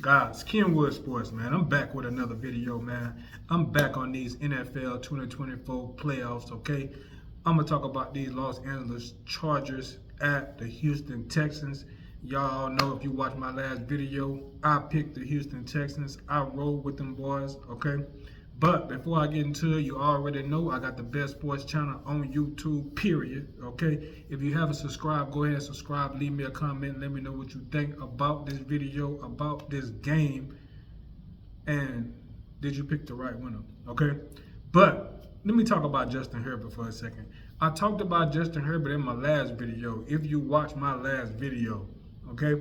Guys, Kenwood Sports, man. I'm back with another video, man. I'm back on these NFL 2024 playoffs, okay? I'm going to talk about these Los Angeles Chargers at the Houston Texans. Y'all know if you watched my last video, I picked the Houston Texans. I rolled with them boys, okay? But before I get into it, you already know I got the best sports channel on YouTube, period. Okay? If you haven't subscribed, go ahead and subscribe. Leave me a comment. Let me know what you think about this video, about this game. And did you pick the right winner? Okay? But let me talk about Justin Herbert for a second. I talked about Justin Herbert in my last video. If you watched my last video, okay?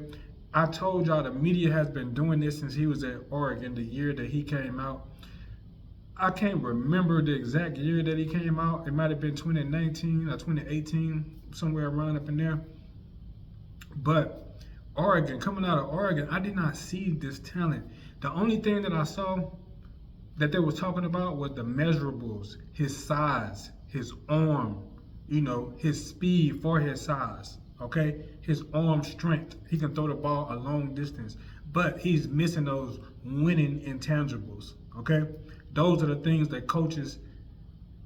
I told y'all the media has been doing this since he was at Oregon, the year that he came out. I can't remember the exact year that he came out. It might have been 2019 or 2018, somewhere around up in there. But Oregon, coming out of Oregon, I did not see this talent. The only thing that I saw that they were talking about was the measurables, his size, his arm, his speed for his size, okay? His arm strength. He can throw the ball a long distance, but he's missing those winning intangibles, okay? Those are the things that coaches,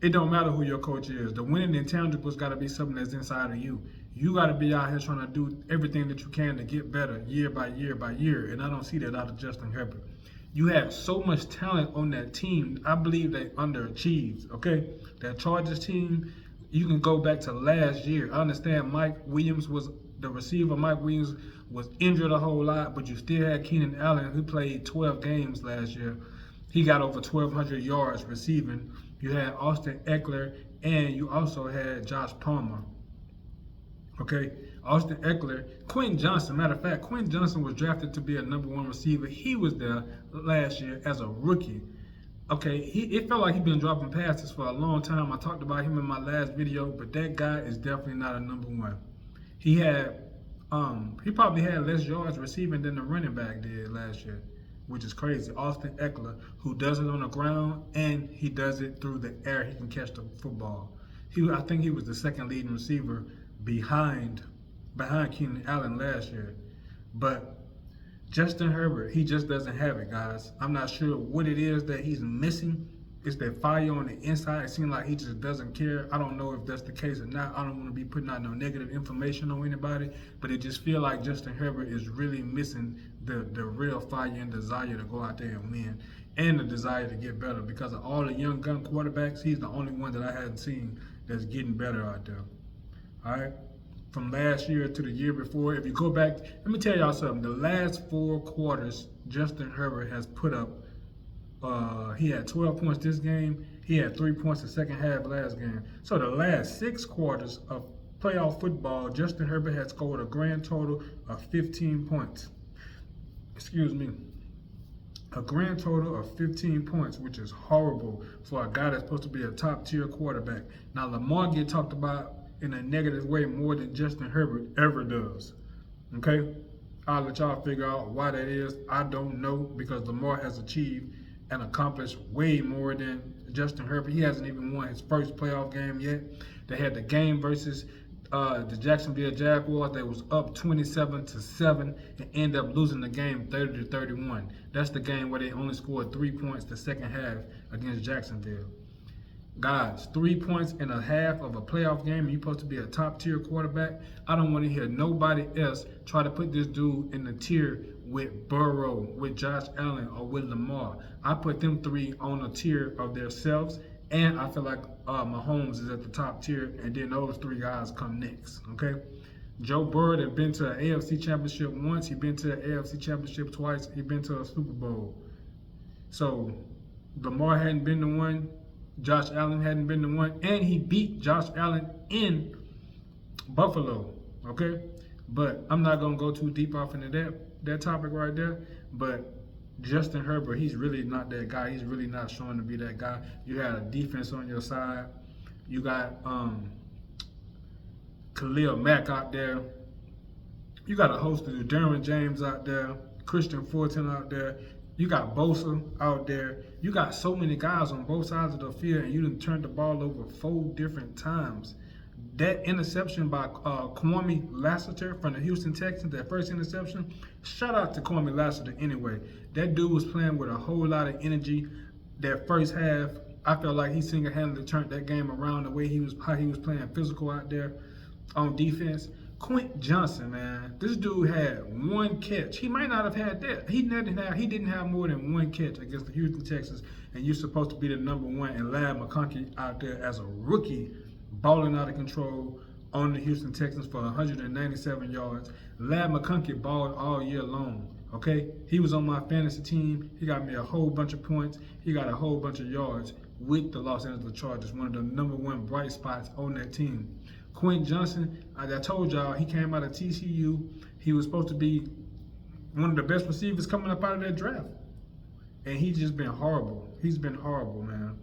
it don't matter who your coach is. The winning intangibles got to be something that's inside of you. You got to be out here trying to do everything that you can to get better year by year by year. And I don't see that out of Justin Herbert. You have so much talent on that team. I believe they underachieved, okay? That Chargers team, you can go back to last year. I understand Mike Williams was the receiver. Mike Williams was injured a whole lot, but you still had Keenan Allen, who played 12 games last year. He got over 1,200 yards receiving. You had Austin Eckler, and you also had Josh Palmer. Okay, Austin Eckler, Quentin Johnson. Matter of fact, Quentin Johnson was drafted to be a #1 receiver. He was there last year as a rookie. Okay, it felt like he'd been dropping passes for a long time. I talked about him in my last video, but that guy is definitely not a #1. He probably had less yards receiving than the running back did last year, which is crazy. Austin Eckler, who does it on the ground and he does it through the air. He can catch the football. I think he was the second leading receiver behind Keenan Allen last year. But Justin Herbert, he just doesn't have it, guys. I'm not sure what it is that he's missing. It's that fire on the inside. It seems like he just doesn't care. I don't know if that's the case or not. I don't want to be putting out no negative information on anybody, but it just feels like Justin Herbert is really missing the real fire and desire to go out there and win, and the desire to get better. Because of all the young gun quarterbacks, he's the only one that I hadn't seen that's getting better out there. All right? From last year to the year before, if you go back, let me tell y'all something. The last 4 quarters, Justin Herbert has put up, he had 12 points this game. He had 3 points the second half last game. So the last 6 quarters of playoff football, Justin Herbert has scored a grand total of 15 points. Excuse me. A grand total of 15 points, which is horrible for a guy that's supposed to be a top-tier quarterback. Now, Lamar get talked about in a negative way more than Justin Herbert ever does. Okay? I'll let y'all figure out why that is. I don't know, because Lamar has achieved and accomplished way more than Justin Herbert. He hasn't even won his first playoff game yet. They had the game versus the Jacksonville Jaguars. They was up 27-7 and end up losing the game 30-31. That's the game where they only scored 3 points the second half against Jacksonville. Guys, 3 points in a half of a playoff game, and you're supposed to be a top-tier quarterback. I don't want to hear nobody else try to put this dude in the tier with Burrow, with Josh Allen, or with Lamar. I put them 3 on a tier of themselves, and I feel like Mahomes is at the top tier, and then those 3 guys come next, okay? Joe Burrow had been to an AFC Championship once. He's been to an AFC Championship twice. He's been to a Super Bowl. So Lamar hadn't been the one. Josh Allen hadn't been the one, and he beat Josh Allen in Buffalo, okay? But I'm not going to go too deep off into that topic right there, but Justin Herbert, he's really not that guy. He's really not showing to be that guy. You had a defense on your side. You got Khalil Mack out there. You got a host of Derwin James out there, Christian Fulton out there. You got Bosa out there. You got so many guys on both sides of the field, and you done turned the ball over 4 different times. That interception by Kwame Lassiter from the Houston Texans, that first interception, shout out to Kwame Lassiter anyway. That dude was playing with a whole lot of energy. That first half, I felt like he single-handedly turned that game around, the way how he was playing physical out there on defense. Quint Johnson, man, this dude had one catch. He might not have had that. He didn't have more than one catch against the Houston Texans, and you're supposed to be the number one. And Ladd McConkey out there as a rookie, balling out of control on the Houston Texans for 197 yards. Ladd McConkey balled all year long. Okay, he was on my fantasy team. He got me a whole bunch of points. He got a whole bunch of yards with the Los Angeles Chargers, one of the number one bright spots on that team. Quint Johnson, as I told y'all, he came out of TCU. He was supposed to be one of the best receivers coming up out of that draft. And he's just been horrible. He's been horrible, man.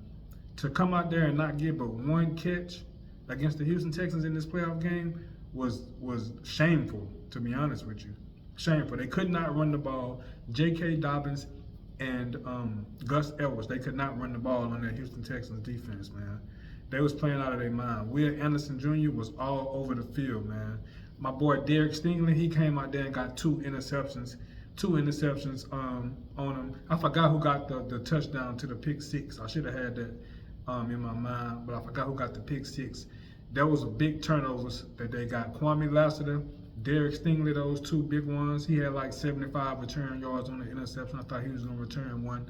To come out there and not get but one catch against the Houston Texans in this playoff game was shameful, to be honest with you. Shameful. They could not run the ball. J.K. Dobbins and Gus Edwards, they could not run the ball on that Houston Texans defense, man. They was playing out of their mind. Will Anderson Jr. was all over the field, man. My boy Derek Stingley, he came out there and got two interceptions on him. I forgot who got the touchdown to the pick six. I should have had that in my mind, but I forgot who got the pick six. That was a big turnovers that they got. Kwame Lassiter, Derek Stingley, those two big ones. He had like 75 return yards on the interception. I thought he was going to return one.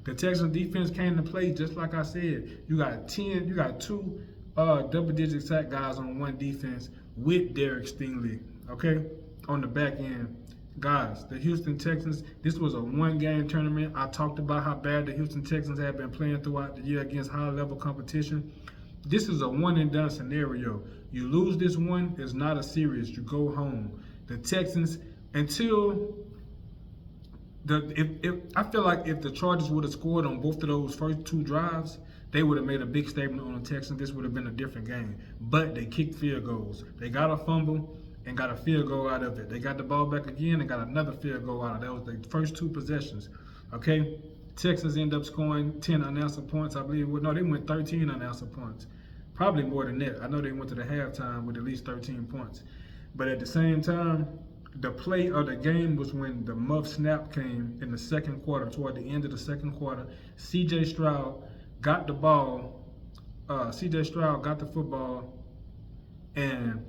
The Texans defense came to play just like I said. You got two double-digit sack guys on one defense with Derek Stingley, okay, on the back end. Guys, the Houston Texans, this was a one-game tournament. I talked about how bad the Houston Texans have been playing throughout the year against high-level competition. This is a one-and-done scenario. You lose this one, it's not a series. You go home. The Texans, until I feel like if the Chargers would have scored on both of those first two drives, they would have made a big statement on the Texans. This would have been a different game. But they kicked field goals. They got a fumble and got a field goal out of it. They got the ball back again and got another field goal out of it. That was the first two possessions. Okay? Texans end up scoring 10 unanswered points, I believe. No, they went 13 unanswered points. Probably more than that. I know they went to the halftime with at least 13 points. But at the same time, the play of the game was when the muff snap came in the second quarter, toward the end of the second quarter. C.J. Stroud got the ball. C.J. Stroud got the football and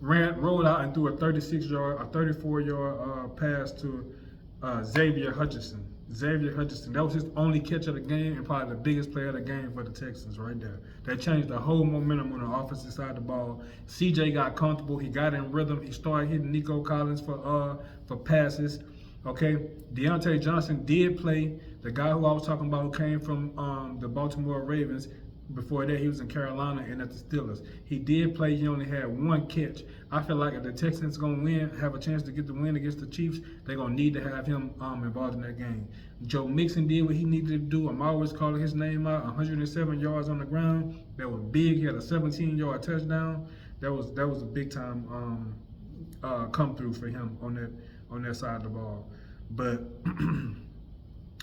rolled out and threw a 34-yard pass to Xavier Hutchinson. That was his only catch of the game and probably the biggest play of the game for the Texans right there. That changed the whole momentum on the offensive side of the ball. CJ got comfortable. He got in rhythm. He started hitting Nico Collins for passes. Okay, Deontay Johnson did play. The guy who I was talking about who came from the Baltimore Ravens. Before that, he was in Carolina and at the Steelers. He did play. He only had one catch. I feel like if the Texans going to win, have a chance to get the win against the Chiefs, they're going to need to have him involved in that game. Joe Mixon did what he needed to do. I'm always calling his name out. 107 yards on the ground. That was big. He had a 17-yard touchdown. That was a big-time come through for him on that side of the ball. But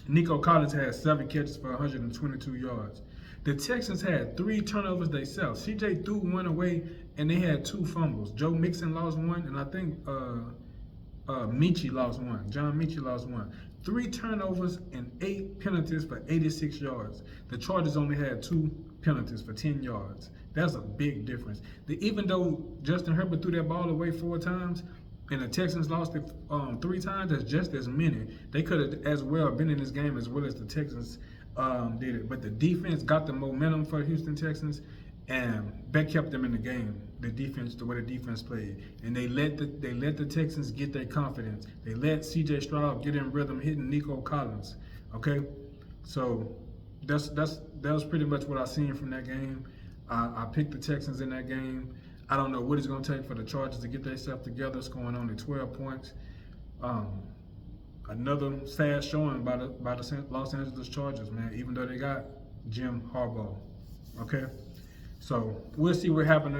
Nico Collins had 7 catches for 122 yards. The Texans had 3 turnovers themselves. CJ threw one away, and they had 2 fumbles. Joe Mixon lost one, and I think Michi lost one. John Michi lost one. 3 turnovers and 8 penalties for 86 yards. The Chargers only had 2 penalties for 10 yards. That's a big difference. Even though Justin Herbert threw that ball away 4 times, and the Texans lost it 3 times, that's just as many. They could have as well been in this game as well as the Texans did it. But the defense got the momentum for the Houston Texans, and that kept them in the game. The way the defense played, and they let the Texans get their confidence. They let C.J. Stroud get in rhythm, hitting Nico Collins. Okay, so that was pretty much what I seen from that game. I picked the Texans in that game. I don't know what it's going to take for the Chargers to get themselves together. It's going on at 12 points. Another sad showing by the Los Angeles Chargers, man, even though they got Jim Harbaugh. Okay? So we'll see what happens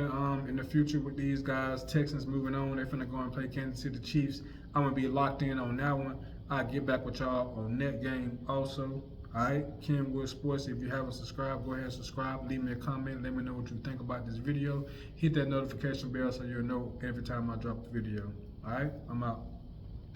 in the future with these guys. Texans moving on. They're finna go and play Kansas City Chiefs. I'm going to be locked in on that one. I'll get back with y'all on that game also. Alright, Kenwood Sports. If you haven't subscribed, go ahead and subscribe. Leave me a comment. Let me know what you think about this video. Hit that notification bell so you'll know every time I drop the video. Alright, I'm out.